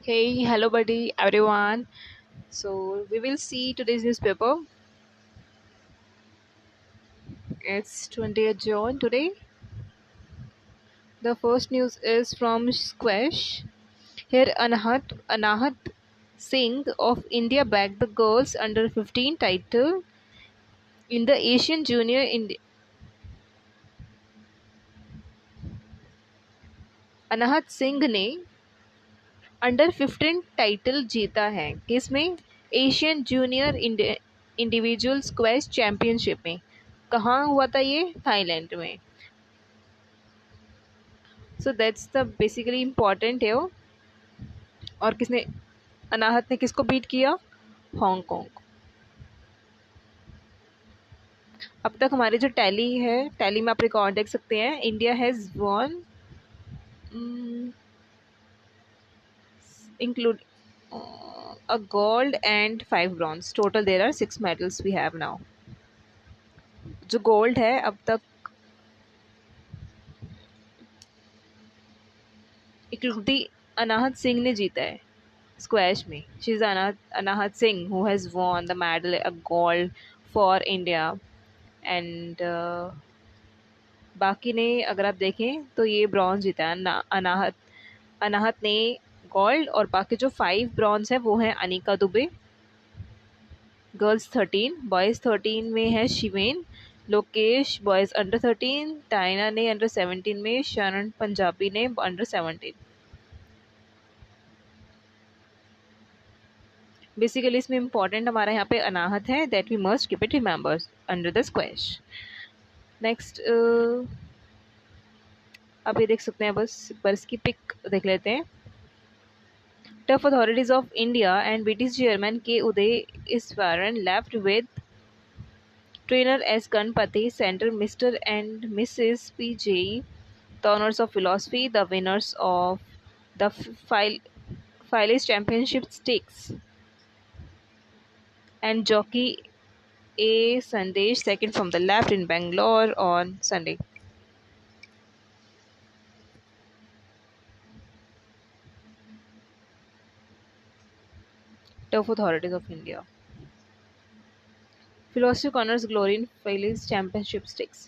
Hey, hello, buddy, everyone. So, we will see today's newspaper. It's 20th June today. The first news is from Squash. Here, Anahat Singh of India bagged the girls under 15 title in the Asian Junior अनाहत सिंह ने under 15 title जीता है किसमें Asian junior individual squash championship में। कहाँ हुआ था ये? Thailand में। So that's the basically important है वो। और किसने अनाहत ने किसको बीट किया? हांगकांग। अब तक हमारी जो टैली है, टैली में आप रिकॉर्ड देख सकते हैं। India has won include a gold and 5 bronze. Total there are 6 medals we have now. जो गोल्ड है अब तक इकलौती अनाहत सिंह ने जीता है स्क्वैश में। She is Anahat Singh who has won the medal a gold for India and बाकी ने अगर आप देखें तो ये ब्रॉन्ज जीता है। अनाहत अनाहत ने गोल्ड और बाकी जो 5 ब्रॉन्ज है वो हैं अनिका दुबे। गर्ल्स 13, बॉयज़ 13 में है शिवेन लोकेश, बॉयज़ अंडर 13, टाइना ने अंडर 17 में, शरण पंजाबी ने अंडर 17। बेसिकली इसमें इम्पॉर्टेंट हमारा यहाँ पे अनाहत है, that we must keep it remembers under the squash. Next आप ये देख सकते हैं, बस की पिक देख लेते हैं। Tough authorities of India and British chairman के Uday Eshwaran left with trainer S. Ganpati Center, Mr. and Mrs. P.J. The honors of philosophy, the winners of the Phyllis Championship Stakes, and jockey A. Sandesh second from the left in Bangalore on Sunday. Turf authorities of India. Philosophy corners glory in Phyllis Championship Stakes.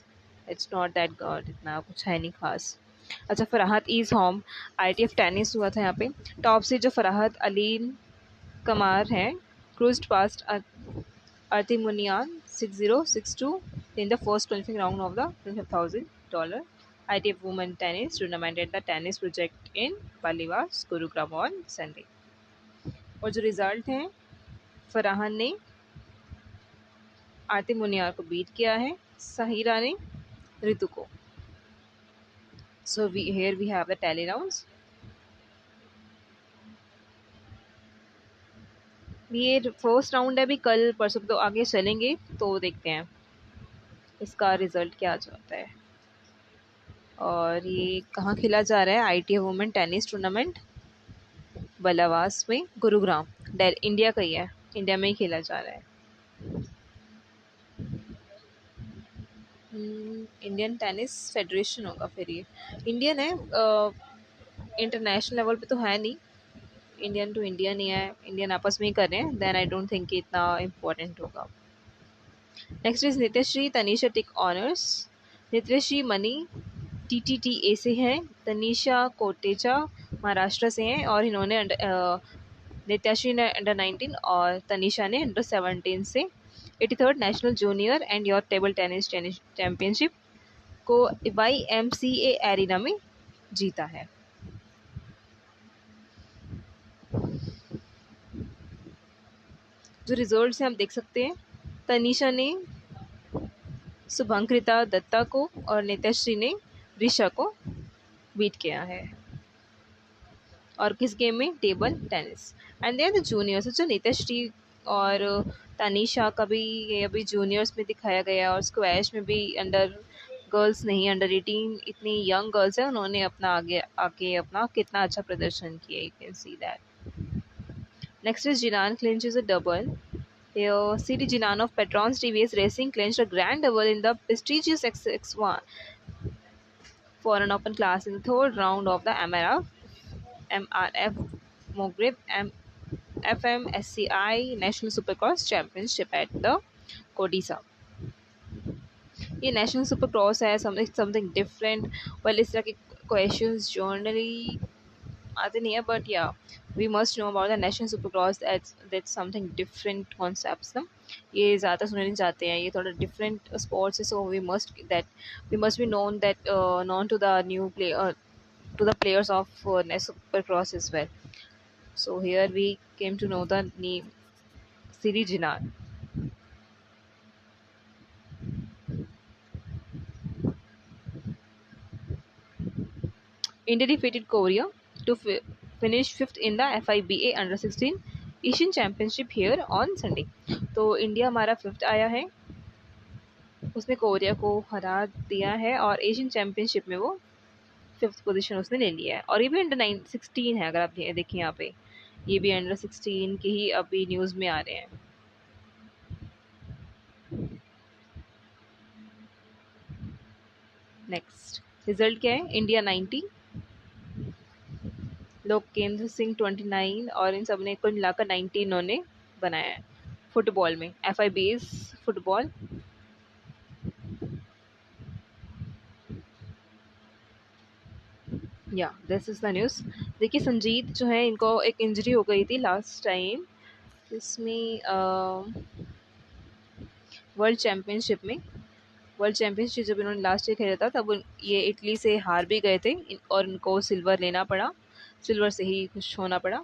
It's not that good, इतना कुछ है नहीं खास। अच्छा, फराहत is home. ITF tennis हुआ था यहाँ पे। टॉप से जो फराहत अलीन कमार हैं, cruised past Artimunian 6-0, 6-2 in the first qualifying round of the $25,000 ITF Women Tennis Tournament at the Tennis Project in Baliwas, Gurugram on Sunday. और जो रिजल्ट हैं, फराहन ने आरती मुनियार को बीट किया है, साहिरा ने ऋतु को। सो here we have the tally rounds. ये फर्स्ट राउंड है, अभी कल परसों तो आगे चलेंगे, तो देखते हैं इसका रिजल्ट क्या जाता है। और ये कहाँ खेला जा रहा है? ITF वुमेन टेनिस टूर्नामेंट बलावास में, गुरुग्राम, इंडिया का ही है, इंडिया में ही खेला जा रहा है। इंडियन टेनिस फेडरेशन होगा फिर ये। इंडियन है, इंटरनेशनल लेवल पे तो है नहीं, इंडियन टू इंडियन ही है, इंडियन आपस में ही कर रहे हैं। देन आई डोंट थिंक कि इतना इम्पोर्टेंट होगा। Next is Nithyashree Tanisha take honours. Nithyashree Mani TTTA से हैं, तनीषा कोटेचा महाराष्ट्र से हैं, और इन्होंने नित्याश्री ने अंडर 19 और तनीषा ने अंडर 17 से 83rd national junior and your table tennis championship को YMCA एरिना में जीता है। जो रिजल्ट्स हैं हम देख सकते हैं, तनीषा ने शुभंकृता दत्ता को और नित्यश्री ने ऋषा को बीट किया है। और किस गेम में? Table tennis. And there the juniors, जो नित्यश्री और तनीषा का भी ये अभी जूनियर्स में दिखाया गया, और स्क्वैश में भी अंडर गर्ल्स नहीं, अंडर 18 इतनी यंग गर्ल्स है, उन्होंने अपना आगे आके अपना कितना अच्छा प्रदर्शन किया। You can see that. Next is Jinan clinches a double. Siri Jinan of Petron's TVS Racing clinched a grand double in the prestigious XX1 for an open class in the third round of the MRF Moghreb FMSCI National Supercross Championship at the Kodisa. ये national super cross है, something different. Well इस तरह के questions generally आते नहीं है, but yeah we must know about the national super cross, that's something different concepts ना। ये ज़्यादा सुनने नहीं चाहते हैं, ये थोड़ा डिफरेंट स्पोर्ट्स है, so we must be known that known to the new play to the players of Supercross as well. So here we came to know the name Siri Jinar. India defeated Korea to finish fifth in the FIBA Under 16 Asian Championship here on Sunday. तो India हमारा fifth आया है, उसने Korea को हरा दिया है और एशियन चैम्पियनशिप में वो फिफ्थ पोजीशन उसने ले लिया है। और ये भी अंडर 16 है, अगर आप देखें यहाँ पे, ये भी अंडर 16 के ही अभी न्यूज़ में आ रहे हैं। नेक्स्ट रिजल्ट क्या है? इंडिया 90, लोकेंद्र सिंह 29 और इन सब ने कुल मिलाकर 90 इन्होंने बनाया है फुटबॉल में, FIBA फुटबॉल। या दिस इज द न्यूज़। देखिए संजीत जो है, इनको एक इंजरी हो गई थी लास्ट टाइम इसमें वर्ल्ड चैम्पियनशिप जब इन्होंने लास्ट ईयर खेला था, तब ये इटली से हार भी गए थे और इनको सिल्वर लेना पड़ा, सिल्वर से ही खुश होना पड़ा।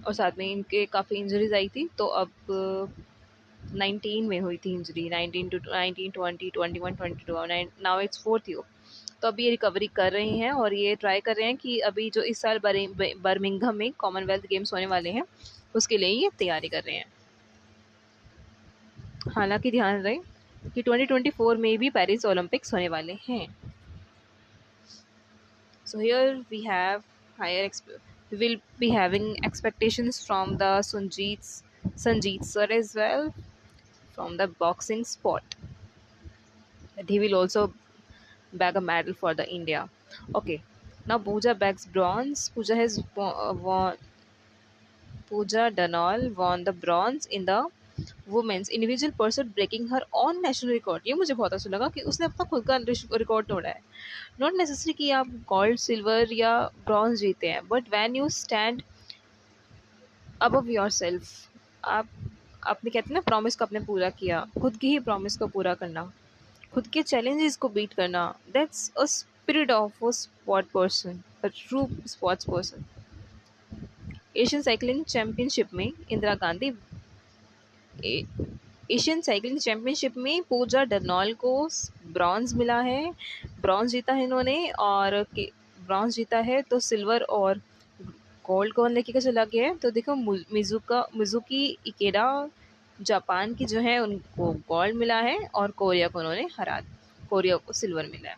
और साथ में इनके काफ़ी इंजरीज आई थी, तो अब 19 में हुई थी injury, 19 to 19, 20, 21, 22, now it's fourth year. तो अभी ये रिकवरी कर रहे हैं और ये ट्राई कर रहे हैं कि अभी जो इस साल बर्मिंघम में कॉमनवेल्थ गेम्स होने वाले हैं, उसके लिए ये तैयारी कर रहे हैं। हालांकि ध्यान रहे कि 2024 में भी पेरिस ओलंपिक्स होने वाले हैं। So here we have we will be having expectations from the Sanjeet sir as well, from the boxing sport, that he will also bag a medal for the India. Okay, now Pooja bags bronze. Pooja Danol won the bronze in the women's individual person breaking her own national record. ये मुझे बहुत अच्छा लगा कि उसने अपना खुद का रिकॉर्ड तोड़ा है। नॉट नेसेसरी कि आप गोल्ड, सिल्वर या ब्रॉन्ज जीते हैं, but when you stand above your self, आप अपने कहते हैं ना, प्रॉमिस को आपने पूरा किया, खुद की ही प्रॉमिस को पूरा करना, खुद के चैलेंजेस को बीट करना, that's a spirit of a sport person, a true sports person. Asian cycling championship में Indira Gandhi Asian cycling championship में पूजा डर्नॉल को ब्रॉन्ज मिला है, ब्रॉन्ज जीता है इन्होंने, और ब्रॉन्ज जीता है तो सिल्वर और गोल्ड कौन लेके का चला गया है? तो देखो मिजुकी इकेडा जापान की जो है, उनको गोल्ड मिला है और कोरिया को उन्होंने कोरिया को सिल्वर मिला है।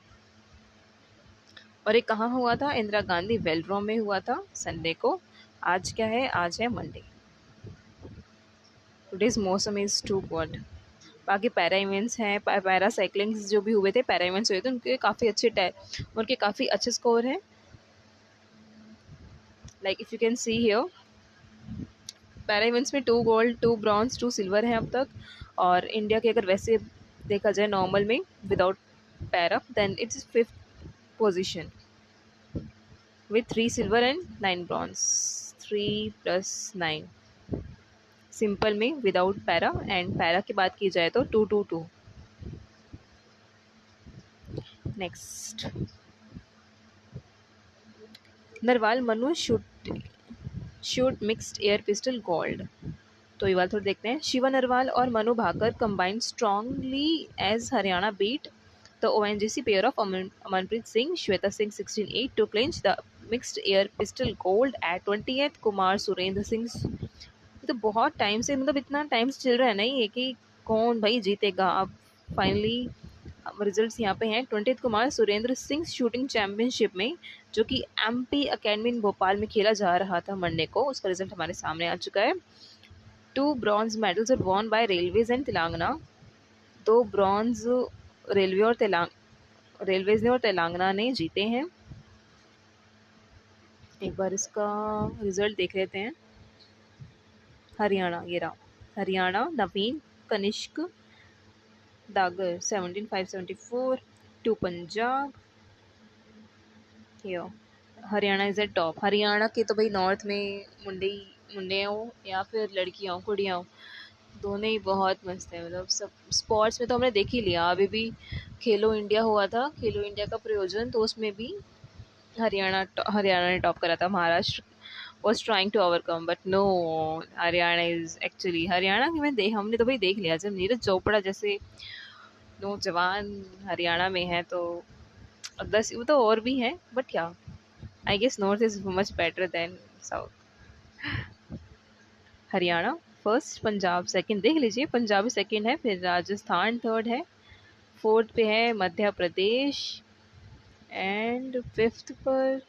और ये कहाँ हुआ था? इंदिरा गांधी वेलड्रोम में हुआ था संडे को। आज क्या है? आज है मंडे। टुडेज मौसम इज़ टू गुड। बाकी पैरा इवेंट्स हैं, पैरा साइकिलिंग्स जो भी हुए थे, पैरा इवेंट्स हुए थे, उनके काफ़ी अच्छे स्कोर हैं। Like if you can see here, para events में 2 गोल्ड, 2 ब्रॉन्ज, 2 सिल्वर हैं अब तक। और इंडिया के अगर वैसे देखा जाए नॉर्मल में without para, then it's 5th position with 3 silver and 9 bronze, 3 plus 9। Simple में विदाउट पैरा, एंड पैरा की बात की जाए तो 2-2-2। Next, Narwal Manu shoot mixed air pistol gold. तो ये बात थोड़ी देखते हैं। शिवा नरवाल और Manu Bhaker combined strongly as Haryana beat the ONGC pair of Amanpreet Singh, Shweta Singh 16-8 to clinch the mixed air pistol gold at 20th Kumar Surendra Singh. तो बहुत टाइम से, मतलब इतना टाइम से चल रहा है नहीं है कि कौन भाई जीतेगा। अब फाइनली रिजल्ट्स यहाँ पे हैं। 20th Kumar Surendra Singh shooting championship में, जो कि MP अकेडमी इन भोपाल में खेला जा रहा था मंडे को, उसका रिजल्ट हमारे सामने आ चुका है। 2 bronze medals are won by railways and Telangana. 2 bronze railways ने और तेलंगाना ने जीते हैं। एक बार इसका रिजल्ट देख लेते हैं। हरियाणा, ये रहा। Haryana, Naveen Kanishk Dagar 17,574 to Punjab. Yo Haryana is at top. Haryana के तो भाई नॉर्थ में मुंडे मुंडे हो या फिर लड़कियाँ हो कुड़ियाँ हो, दोनों ही बहुत मस्त है। मतलब सब स्पोर्ट्स में तो हमने देख ही लिया। अभी भी खेलो इंडिया हुआ था, खेलो इंडिया का प्रयोजन, तो उसमें भी हरियाणा ने टॉप करा था। Maharashtra was trying to overcome but no, Haryana is actually Haryana की हमने तो भाई देख लिया। जब नीरज चोपड़ा जैसे नौजवान हरियाणा में है तो 10 वो तो और भी है, but yeah I guess north is much better than south. Haryana first, Punjab second. देख लीजिए, पंजाबी सेकंड है, फिर राजस्थान थर्ड है, फोर्थ पे है मध्य प्रदेश, एंड फिफ्थ पर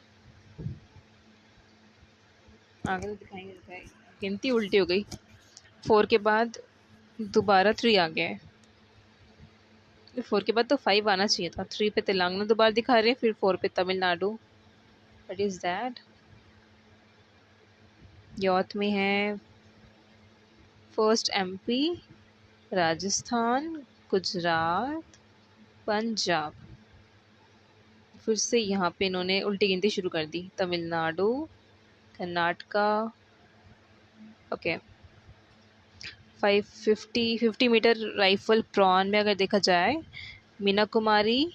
आगे तो दिखाएंगे। गिनती उल्टी हो गई। 4 के बाद दोबारा 3 आ गया है। 4 के बाद तो 5 आना चाहिए था। 3 पे तेलंगाना दोबारा दिखा रहे हैं, फिर 4 पे तमिलनाडु। What is that? यॉर्थ में है फर्स्ट एमपी, राजस्थान, गुजरात, पंजाब। फिर से यहाँ पे इन्होंने उल्टी गिनती शुरू कर दी। Tamil Nadu, Karnataka. Okay, 50 metre rifle prone में अगर देखा जाए, Meena Kumari,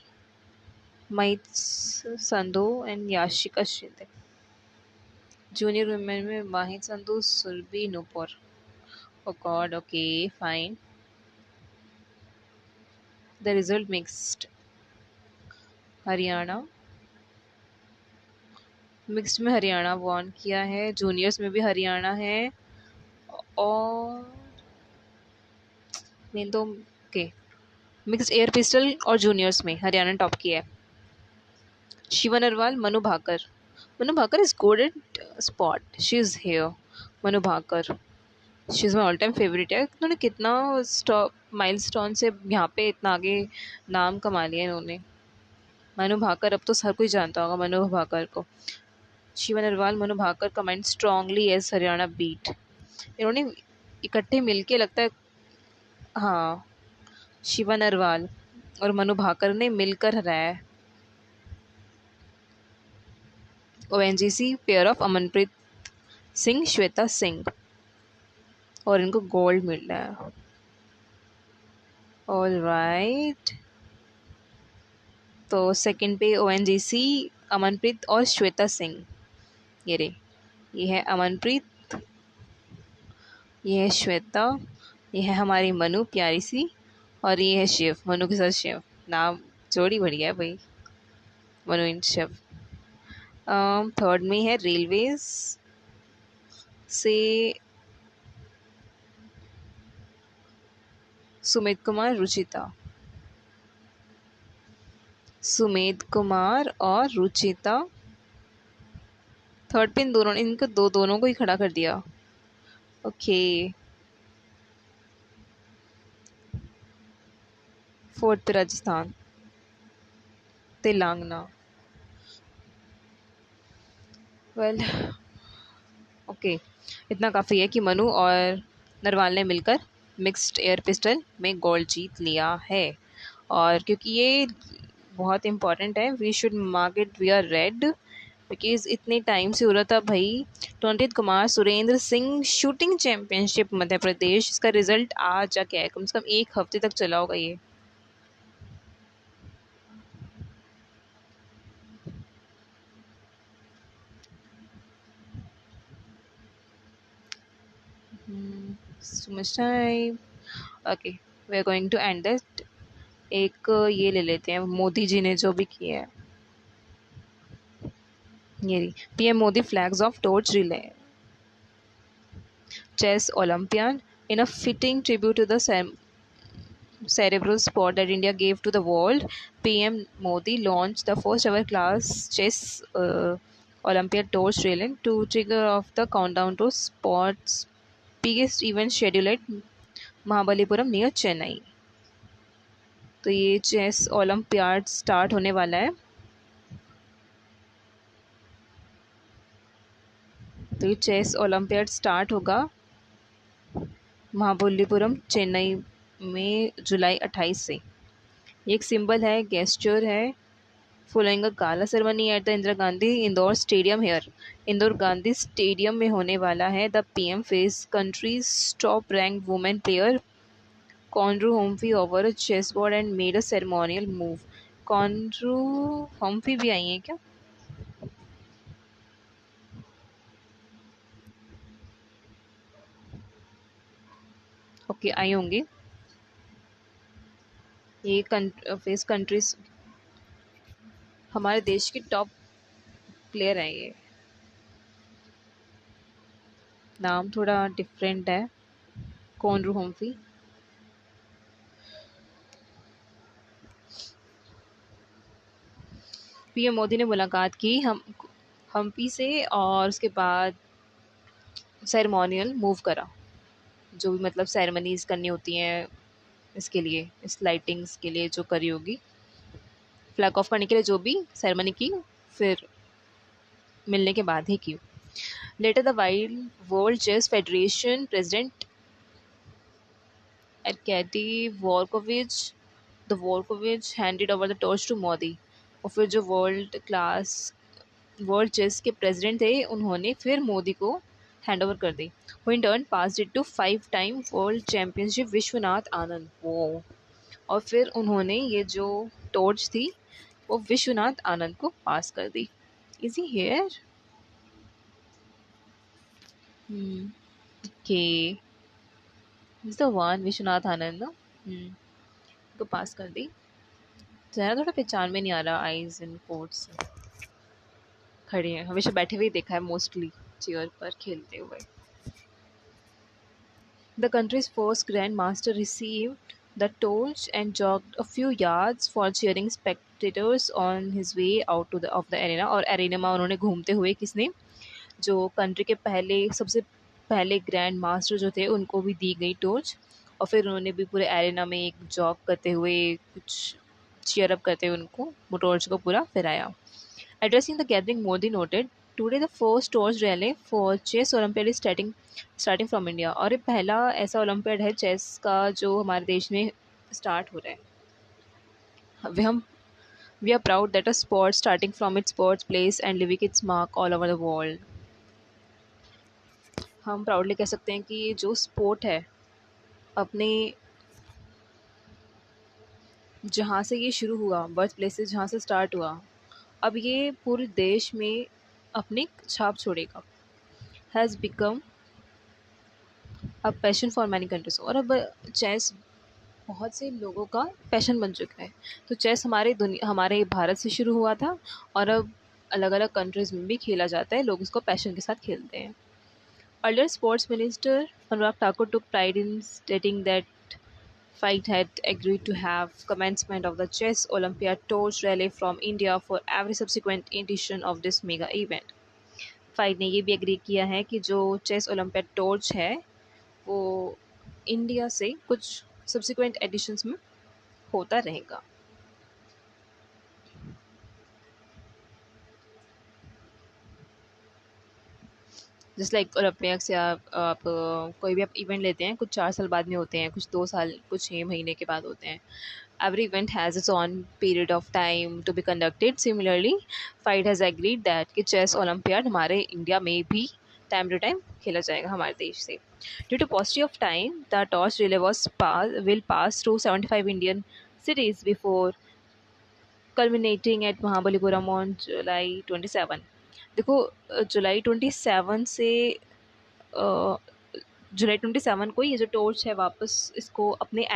Mahit Sandhu and Yashika Shinde. Junior women में Mahit Sandhu, Surabhi Nupur. Oh god, okay fine. The result mixed. Haryana mixed में हरियाणा वॉन किया है। जूनियर्स में भी हरियाणा है, और मेन तो ओके मिक्स्ड एयर पिस्टल और जूनियर्स में हरियाणा ने टॉप किया है। Shiva Narwal, Manu Bhaker. Manu Bhaker is good at spot, she is here. Manu Bhaker, she is my all time favourite है। उन्होंने कितना माइलस्टोन से यहाँ पे इतना आगे नाम कमा लिया इन्होंने। मनु भाकर अब तो हर कोई जानता होगा मनु भाकर को। Shiva Narwal, Manu Bhaker comment strongly as Haryana beat. इन्होंने इकट्ठे मिलके लगता है, हाँ, शिवा नरवाल और मनु भाकर ने मिलकर हराया है। ONGC pair of Amanpreet Singh, Shweta Singh, और इनको गोल्ड मिला है। ऑल राइट, तो सेकंड पे ओएनजीसी, अमनप्रीत और श्वेता सिंह। ये रे, ये है अमनप्रीत, ये है श्वेता, ये है हमारी मनु प्यारी सी, और ये है शिव, मनु के साथ शिव। नाम जोड़ी बढ़िया है भाई, मनु एंड शिव। थर्ड में है रेलवेज से सुमेध कुमार, रुचिता। सुमेध कुमार और रुचिता थर्ड पे। इन दोनों, इनको दोनों को ही खड़ा कर दिया। ओके, फोर्थ पे राजस्थान, तेलंगाना। वेल ओके, इतना काफ़ी है कि मनु और नरवाल ने मिलकर मिक्स्ड एयर पिस्टल में गोल्ड जीत लिया है। और क्योंकि ये बहुत इम्पॉर्टेंट है, we should mark it, we are red, because इतने टाइम से हो रहा था भाई। 20 कुमार सुरेंद्र सिंह शूटिंग चैम्पियनशिप मध्य प्रदेश, इसका रिजल्ट आज जाके आया। कम से कम 1 हफ्ते तक चला होगा ये। So much time. Okay, we are going to end it. एक ये ले लेते हैं, मोदी जी ने जो भी किया है। ये PM Modi flags of torch relay chess Olympiad in a fitting tribute to the cerebral sport that India gave to the world. PM Modi launched the first ever class chess Olympiad torch railing to trigger off the countdown to sport's biggest event scheduled at Mahabalipuram near Chennai. तो ये chess olympiad start होने वाला है तो ये chess olympiad start होगा महाबलीपुरम चेन्नई में जुलाई 28 से। ये एक सिंबल है, गेस्चर है, following a gala ceremony at the Indira Gandhi Indore stadium here. Indore Gandhi stadium में होने वाला है। The PM face country's top rank women player Koneru Humpy over a chess board and made a ceremonial move. Koneru Humpy भी आई हैं क्या? ओके, आई होंगी। ये फेस कंट्रीज हमारे देश की टॉप प्लेयर है ये। नाम थोड़ा डिफरेंट है, कॉन्ड्रू हम्फी। पीएम मोदी ने मुलाकात की हम हम्पी से और उसके बाद सेरेमोनियल मूव करा। जो भी मतलब सेरेमनीज करनी होती हैं इसके लिए, इस लाइटिंग्स के लिए जो करी होगी, फ्लैग ऑफ करने के लिए जो भी सेरेमनी की, फिर मिलने के बाद ही की। Later the wild world chess federation president Arkady Volkovich the Volkovich handed over the torch to Modi. और फिर जो वर्ल्ड चेस के प्रेसिडेंट थे उन्होंने फिर मोदी को हैंड ओवर कर दी। वो in turn pass it to 5 time world championship Viswanathan Anand. वो और फिर उन्होंने ये जो टॉर्च थी वो विश्वनाथ आनंद को पास कर दी। Is he here? के is the one Viswanathan Anand ना। को पास कर दी। जरा थोड़ा पहचान में नहीं आ रहा, आईज इन कोट्स खड़े हैं, हमेशा बैठे हुए ही देखा है मोस्टली चेयर पर खेलते हुए। The country's first grandmaster received the torch and jogged a few yards for cheering spectators on his way out to the of the arena। और एरिना में उन्होंने घूमते हुए किसने, जो कंट्री के पहले सबसे पहले ग्रैंड मास्टर जो थे उनको भी दी गई टॉर्च। और फिर उन्होंने भी पूरे एरिना में एक जॉग करते हुए कुछ चीयर अप करते हुए उनको वो टॉर्च को पूरा फिराया। Addressing the gathering, Modi noted, "Today the first torch rally for chess Olympiad is starting from India।" और ये पहला ऐसा ओलंपियाड है चेस का जो हमारे देश में स्टार्ट हो रहा है। we are proud that a sport starting from its birthplace and leaving its mark all over the world। हम प्राउडली कह सकते हैं कि ये जो स्पोर्ट है अपने जहाँ से ये शुरू हुआ, बर्थ प्लेस से जहाँ से स्टार्ट हुआ, अब ये पूरे देश में अपनी छाप छोड़ेगा। Has become a passion for many countries. और अब चेस बहुत से लोगों का पैशन बन चुका है। तो चेस हमारे भारत से शुरू हुआ था और अब अलग अलग कंट्रीज में भी खेला जाता है, लोग इसको पैशन के साथ खेलते हैं। Earlier sports minister Anurag Thakur took pride in stating that FIDE had agreed to have commencement of the Chess Olympiad torch rally from India for every subsequent edition of this mega event। FIDE ने ये भी agree किया है कि जो chess olympiad torch है वो India से कुछ सब्सिक्वेंट एडिशंस में होता रहेगा। जस्ट लाइक ओलंपिक्स या कोई भी आप इवेंट लेते हैं, कुछ 4 साल बाद में होते हैं, कुछ 2 साल, कुछ 6 महीने के बाद होते हैं। Every event has its own period of time to be conducted। Similarly, FIDE has agreed that कि चेस ओलंपियाड हमारे इंडिया में भी टाइम टू टाइम खेला जाएगा हमारे देश से। Due to paucity of time, the torch relay will pass through 75 Indian cities before culminating at Mahabalipuram on July 27। देखो जुलाई 27 से जुलाई 27 को ये जो टॉर्च है वापस इसको अपने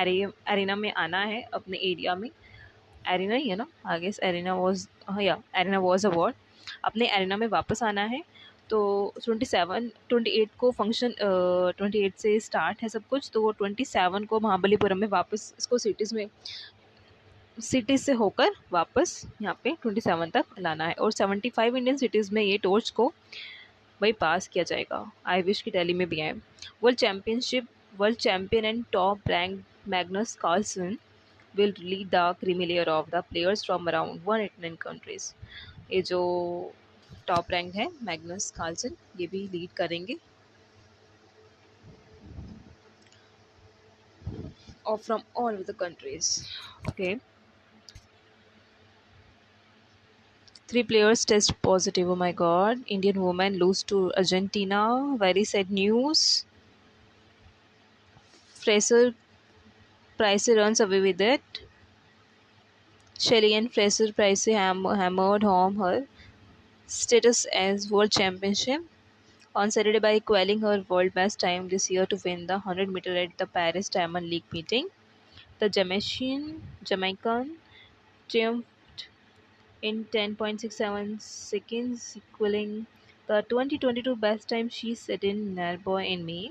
एरिना में आना है, अपने एरिया में। एरिना ही है ना, आगे एरिना वॉज, हाँ या एरिना वॉज अवार्ड, अपने एरिना में वापस आना है। तो 28 को फंक्शन 28 से स्टार्ट है सब कुछ, तो 27 को महाबलीपुरम में वापस इसको सिटीज़ से होकर वापस यहाँ पे 27 तक लाना है। और 75 इंडियन सिटीज़ में ये टॉर्च को वही पास किया जाएगा। आई विश की दिल्ली में भी आए। World champion and top rank Magnus Carlsen will lead the creamy layer of the players from around 189 countries। ये जो टॉप रैंक है मैग्नस कार्लसन, ये भी लीड करेंगे। और from all over the countries. Okay, 3 players test positive. Oh my god. Indian woman lose to Argentina. Very sad news. Fraser Price runs away with it. Shelley and Fraser Price hammered home her status as world championship on Saturday by quelling her world best time this year to win the 100 meter at the Paris Diamond League meeting. The Jamaican triumphed in 10.67 seconds, equaling the 2022 best time she set in Melbourne in May.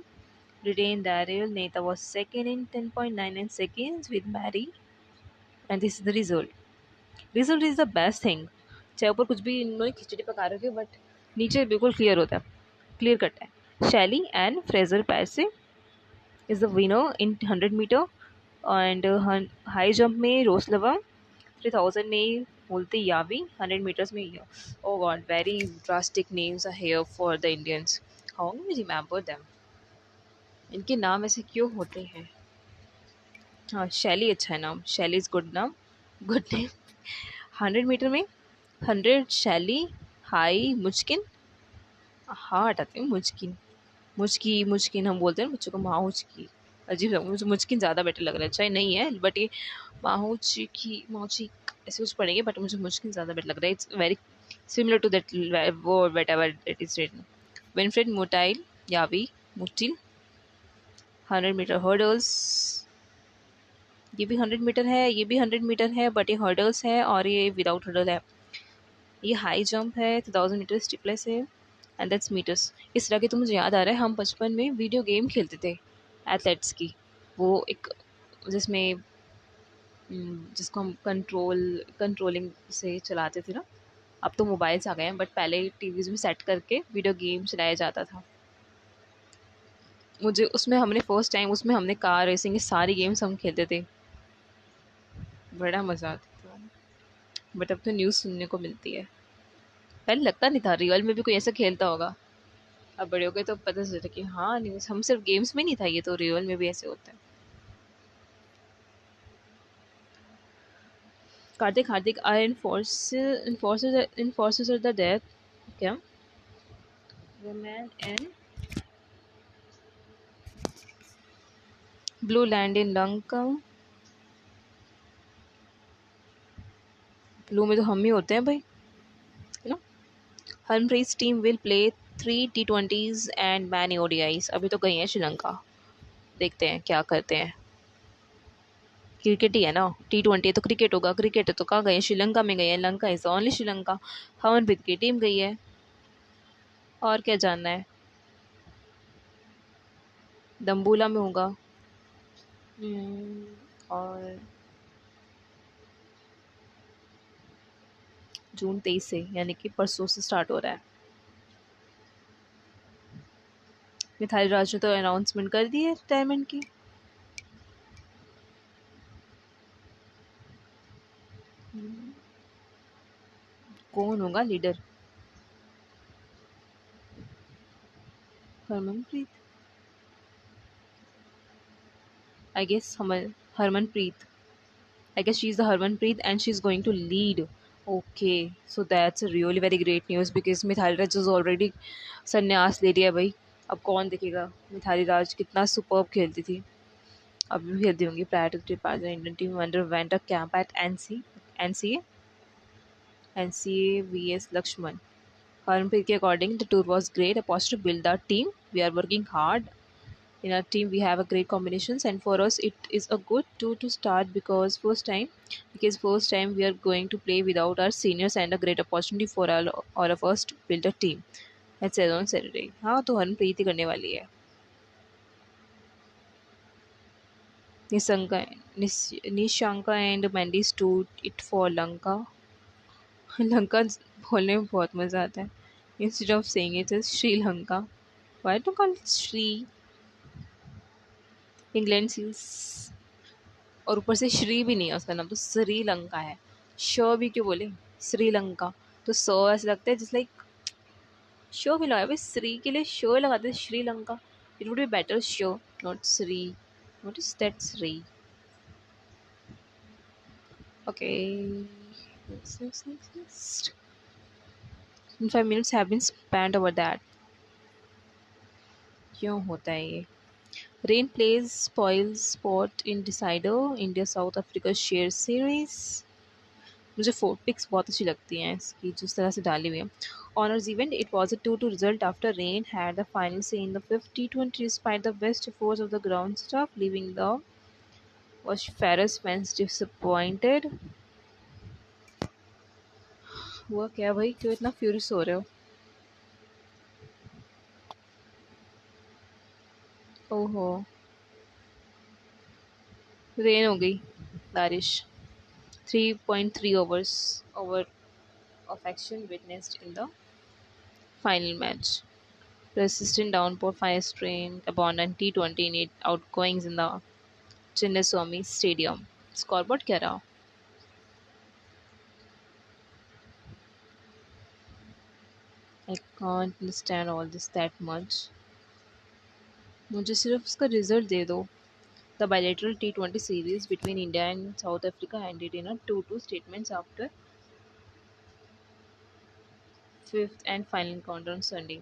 Britain Daryl Neta was second in 10.99 seconds with Mary, and this is the result. Result is the best thing. चाहे ऊपर कुछ भी इन्होंने खिचड़ी पका रखी है but नीचे बिल्कुल क्लियर होता है, क्लियर कट है। Shelly and Fraser Pryce is the winner in 100 meter and high jump में रोसलवा, 3000 में बोलते यावी, 100 meters में oh god, very drastic names are here for the Indians. How can we remember them? इनके नाम ऐसे क्यों होते हैं? हाँ, शैली अच्छा है नाम, शैली इज गुड नाम, गुड नेम। 100 मीटर में 100 शैली, हाई मुचकिन, हाँ हटाते हैं मुचकिन, मुचकिन हम बोलते हैं बच्चों को, माहुचकी, अजीब सा, मुझे मुचकिन ज़्यादा बेटर लग रहा है, चाहे नहीं है बट ये माहुची ऐसे कुछ पढ़ेंगे बट मुझे मुचकिन ज़्यादा बेटर लग रहा है। It's very similar to that whatever it is written. Winfred Mutile Yavi Mutile, 100 metre hurdles, ये भी 100 मीटर है, ये भी 100 मीटर है बट ये हर्डल्स है और ये विदाउट हर्डल है। ये हाई जंप है, 1000 मीटर स्टिपलेस है एंड दैट्स मीटर्स। इस तरह के तो मुझे याद आ रहा है हम बचपन में वीडियो गेम खेलते थे एथलेट्स की, वो एक जिसमें जिसको हम कंट्रोलिंग से चलाते थे ना। अब तो मोबाइल्स आ गए हैं बट पहले टीवीज़ में सेट करके वीडियो गेम चलाया जाता था। मुझे उसमें हमने फर्स्ट टाइम उसमें हमने कार रेसिंग, ये सारी गेम्स हम खेलते थे, बड़ा मज़ा आता था। बट अब तो न्यूज़ सुनने को मिलती है, पहले लगता नहीं था रियल में भी कोई ऐसा खेलता होगा। अब बड़े हो गए तो पता चलता कि हाँ, न्यूज़ हम सिर्फ गेम्स में नहीं था, ये तो रियल में भी ऐसे होता है। Karthik are enforcers of the death. Okay. Women in Blue Land in Lanka. Blue में तो हम ही होते हैं भाई, है ना। Harmanpreet team will play 3 T20s and many ODIs। अभी तो गई हैं श्रीलंका, देखते हैं क्या करते हैं। क्रिकेट ही है ना, T20 तो क्रिकेट होगा, क्रिकेट है तो कहाँ गए, श्रीलंका में गए हैं, लंका इज ओनली श्रीलंका। हरमनप्रीत की टीम गई है, और क्या जानना है। दम्बूला में होगा। और जून 23 से, यानी कि परसों से स्टार्ट हो रहा है। मिथाली राज ने तो अनाउंसमेंट कर दी है रिटायरमेंट की। कौन होगा leader? Harmanpreet, I guess Harmanpreet, I guess she's the Harmanpreet and she's going to lead. Okay, so that's a really very great news because Mithali Raj has already संन्यास ले लिया भाई। अब कौन देखेगा? मिथाली राज कितना सुपर्ब खेलती थी, अब भी खेलती होंगी। Prior to the departure, the Indian team underwent a camp at NCA vs Lakshman. Harmanpreet के according, the tour was great, a positive build our team. We are working hard. In our team we have a great combinations and for us it is a good tour to start because first time we are going to play without our seniors and a great opportunity for all of us to build a team. That's it on Saturday. हाँ, तो हरमनप्रीत ही करने वाली है। Nishanka and Mendis stood it for Lanka. Lanka बोलने में बहुत मज़ा आता है। Instead of saying it as Sri Lanka, why to call it Sri? England seals, और ऊपर से श्री भी नहीं है उसका नाम, तो श्रीलंका है। श भी क्यों बोले, श्रीलंका तो स ऐसे लगता है जस्ट लाइक शो भी लगा भाई, श्री के लिए शो लगाते Sri Lanka. It would be better show, not Shri. What is that Shri? Okay, next. 5 minutes have been spent over that. क्यों होता है ये? Rain plays spoils spot in decider India South Africa share series. मुझे पिक्स बहुत अच्छी लगती हैं इसकी, जिस तरह से डाली हुई है। Honours event, it was a 2-2 result after rain had the final से in the fifth T20 despite the best efforts of the ground staff leaving the watch ferrous fans disappointed. हुआ क्या भाई, क्यों इतना फ्यूरियस हो रहे हो? ओहो, रेन हो गई, बारिश। 3.3 overs over of action witnessed in the final match. Persistent downpour fire strained abundant T20 in it outgoings in the Chinnaswamy Stadium. Scoreboard क्या रहा? I can't understand all this that much. मुझे सिर्फ उसका result दे दो. The bilateral T20 series between India and South Africa ended in a 2-2 statements after fifth and final encounter on Sunday.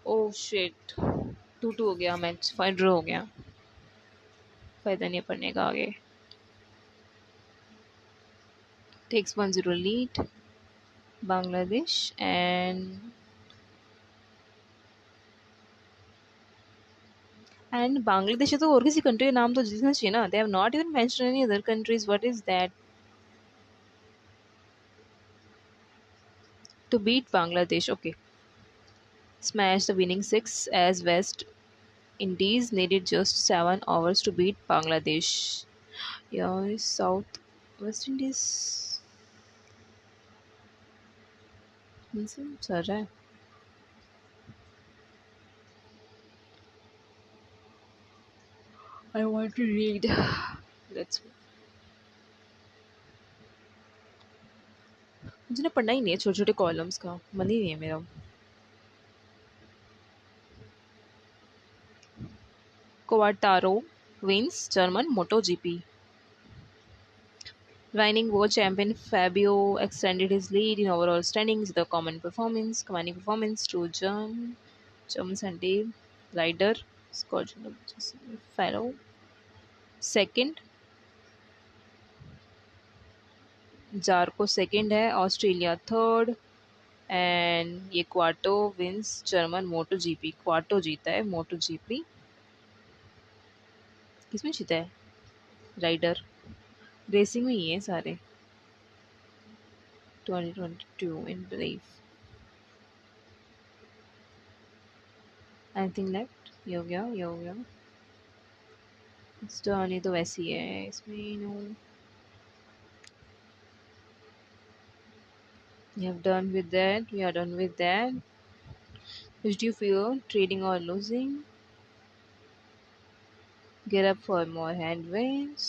Oh shit, 2-2 हो गया match, 5 draw हो गया. फायदा नहीं पड़ने का आगे. Takes 1-0 lead Bangladesh and Bangladesh है तो और किसी कंट्री का नाम तो जीतना चाहिए ना. They have not even mentioned any other countries. What is that? To beat Bangladesh, okay. Smash the winning six as West Indies needed just 7 hours to beat Bangladesh. Yeah, South West Indies. चल रहा है. I want to read. Let's. मुझे ना पढ़ना ही नहीं है छोटे छोटे कॉलम्स का, मन ही नहीं है मेरा. Quartaro wins German MotoGP. Reigning world champion Fabio extended his lead in overall standings with a commanding performance to German Sunday rider Scott Farrow. Second, Zarco second है, ऑस्ट्रेलिया थर्ड. एंड ये Quartararo wins German Moto GP. Quartararo जीता है मोटो GP. किसमें जीता है? Rider racing में ही है सारे. 2022 इन ब्रीफ. Anything left? ये हो गया, ये हो गया. स्टर्न तो वैसी है इसमें. No, we have done with that. We are done with that. Which do you fear, trading or losing? Get up for more hand wins.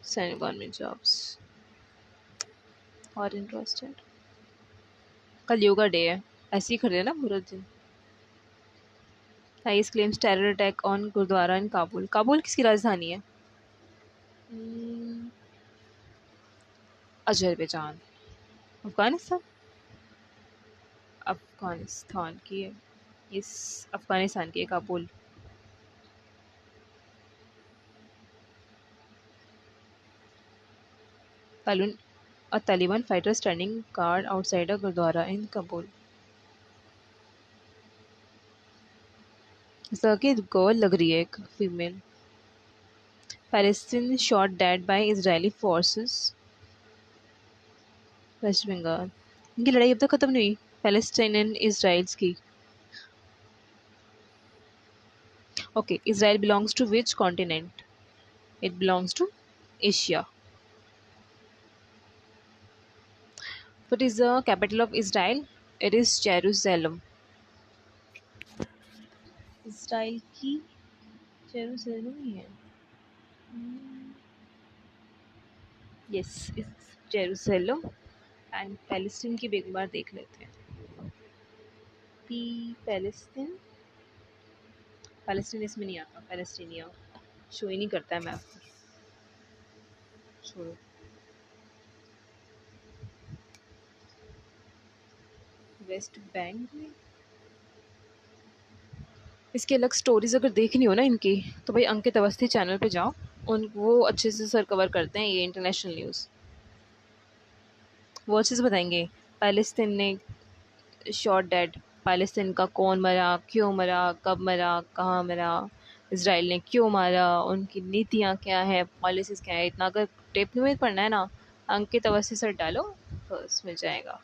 Sign government jobs. Or interested. कल योगा डे है, ऐसे ही खड़े ना पूरा दिन. IS claims terror attack on gurdwara in Kabul. Kabul किसकी राजधानी है? अजरबैजान. अफगानिस्तान. अफगानिस्तान की है. इस अफगानिस्तान की है Kabul. A Taliban fighter standing guard outside a Gurdwara in Kabul. की गर्ल लग रही है, एक female. Palestine shot dead by Israeli forces. West Bengal. इनकी लड़ाई अब तक खत्म नहीं हुई, पैलेस्टाइन एंड इसराइल्स की. Okay, Israel belongs to which continent? It belongs to Asia. What is the capital of Israel? It is Jerusalem. Israel की जेरूसलम ही है. Yes, it's Jerusalem. And Palestine की भी एक बार देख लेते हैं. पी पैलेस्टीन, पैलेस्टीन इसमें नहीं आता, पैलेस्टीनिया शो ही नहीं करता है मैप पर। छोड़ो। वेस्ट बैंक में इसकी अलग स्टोरीज अगर देखनी हो ना इनकी, तो भाई अंकित अवस्थी चैनल पे जाओ, उन वो अच्छे से सर कवर करते हैं ये इंटरनेशनल न्यूज़। वो अच्छे से बताएंगे पैलेस्तीन ने शॉट डेड, पैलेस्तीन का कौन मरा, क्यों मरा, कब मरा, कहाँ मरा, इसराइल ने क्यों मारा, उनकी नीतियाँ क्या है, पॉलिसीज़ क्या है। इतना अगर टेप में पढ़ना है ना, अंकित अवस्थी सर डालो, बस मिल जाएगा।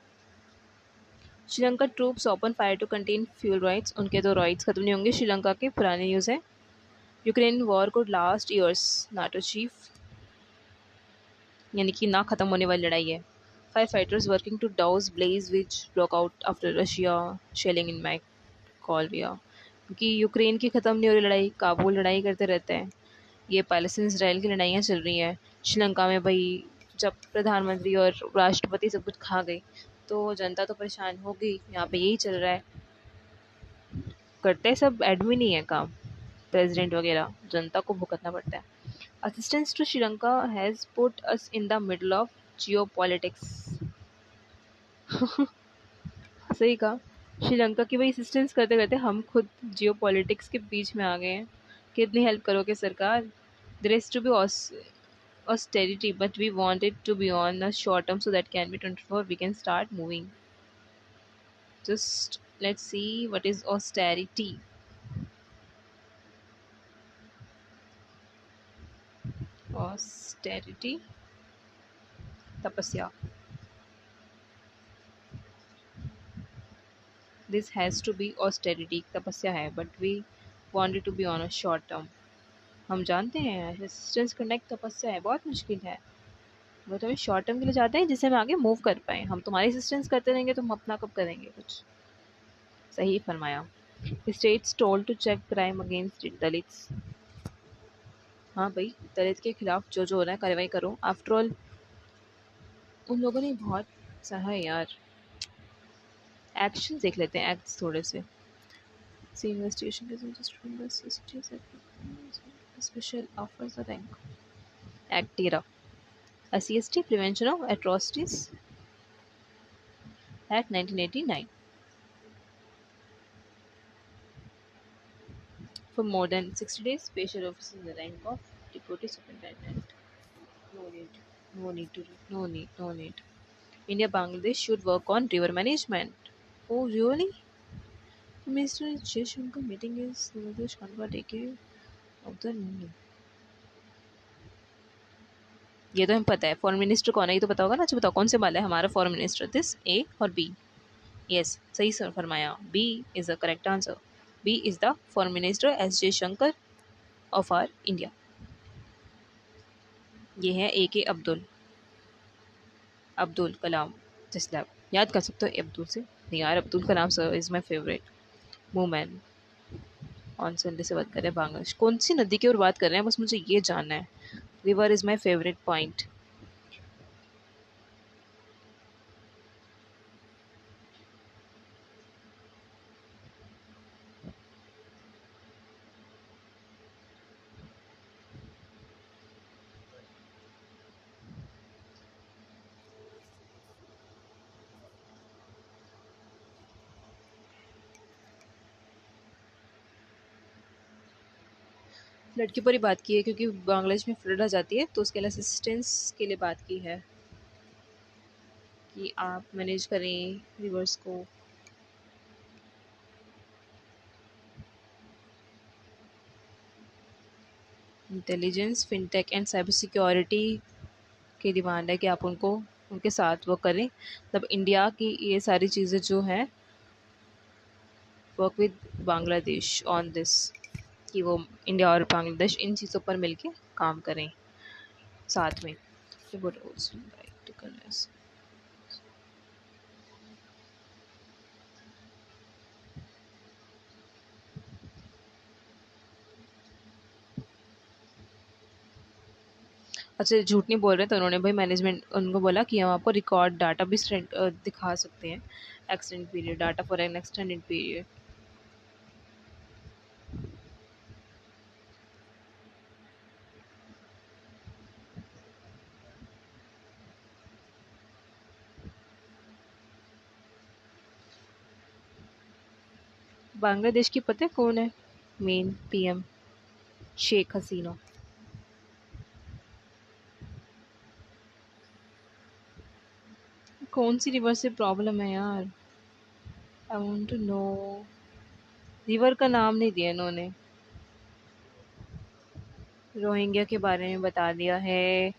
Sri Lanka troops open fire to contain fuel riots, उनके तो राइट्स खत्म नहीं होंगे। श्रीलंका के पुरानी न्यूज़ है। Ukraine war could last years, NATO chief, यानी कि ना खत्म होने वाली लड़ाई है। Fire fighters working to douse blaze which broke out after Russia shelling in Mykolaiv, क्योंकि यूक्रेन की ख़त्म नहीं हो रही लड़ाई, काबुल लड़ाई करते रहते हैं। ये पैलेस्टीन इसराइल की लड़ाइयाँ चल रही हैं। श्रीलंका में भाई जब प्रधानमंत्री और राष्ट्रपति सब कुछ खा गई तो जनता तो परेशान होगी। यहाँ पे यही चल रहा है, करते सब एडमिन ही है काम, प्रेसिडेंट वगैरह, जनता को भुगतना पड़ता है। Assistance to Sri Lanka has put us in the middle of geopolitics. सही कहा। श्रीलंका की वही असिस्टेंस करते करते हम खुद जियो पॉलिटिक्स के बीच में आ गए हैं। कितनी हेल्प करोगे सरकार। There is to be austerity, but we want it to be on a short term so that can be 24 we can start moving. Just let's see what is austerity. Austerity, tapasya. This has to be austerity, tapasya है, but we want it to be on a short term. हम जानते हैं resistance connect तपस्या है, बहुत मुश्किल है। वो तो हम शॉर्ट टर्म के लिए चाहते हैं जिससे हम आगे मूव कर पाए। हम तुम्हारी असिस्टेंस करते रहेंगे तो हम अपना कब करेंगे कुछ। सही फरमाया। States told to check crime against Dalits. हाँ भाई, दलित के खिलाफ जो जो हो रहा है कार्रवाई करो। आफ्टर ऑल उन लोगों ने बहुत सहा है यार। एक्शन देख लेते हैं, एक्ट्स थोड़े से। See investigation special officers rank act 13, SCST prevention of atrocities act 1989। For more than 60 days, special officer in the rank of deputy superintendent. No need, no need to, no need, no need. India Bangladesh should work on river management. Oh really? Mr. Jaishankar meeting is Bangladesh Kanwa decade of the moon. ये तो हमें पता है। Foreign minister कौन है ये तो पता होगा ना। अच्छा बताओ कौन से वाला है हमारा फॉरेन मिनिस्टर, दिस ए और बी। यस सही सर फरमाया, B is the correct answer. B is the foreign minister S Jaishankar of our India. ये है ए के अब्दुल, अब्दुल कलाम। जैसे आप याद कर सकते हो अब्दुल से। नहीं यार, Abdul Kalam sir is my favourite women. On Sunday से बात कर रहे हैं बांग्लादेश, कौन सी नदी की ओर बात कर रहे हैं, बस मुझे ये जानना है। River is my favourite point. लड़की पर ही बात की है क्योंकि बांग्लादेश में फ्लड आ जाती है तो उसके लिए असिस्टेंस के लिए बात की है कि आप मैनेज करें रिवर्स को। Intelligence, fintech and cyber security की डिमांड है कि आप उनको उनके साथ वर्क करें। मतलब इंडिया की ये सारी चीज़ें जो हैं work with Bangladesh on this, कि वो इंडिया और बांग्लादेश इन चीज़ों पर मिलके काम करें साथ में। अच्छा, झूठ नहीं बोल रहे, तो उन्होंने भाई मैनेजमेंट उनको बोला कि हम आपको रिकॉर्ड डाटा भी दिखा सकते हैं, extend period data for an extended period. Bangladesh की पता है कौन है मेन पीएम? शेख हसीना। कौन सी रिवर से प्रॉब्लम है यार? I want to know. River का नाम नहीं दिया इन्होंने। रोहिंग्या के बारे में बता दिया है,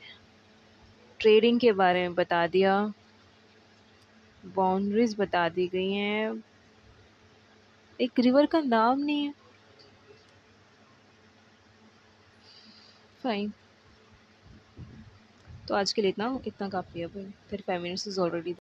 ट्रेडिंग के बारे में बता दिया, बाउंड्रीज बता दी गई हैं, एक रिवर का नाम नहीं है। फाइन। तो आज के लिए इतना इतना काफ़ी है भाई, 35 मिनट्स इज ऑलरेडी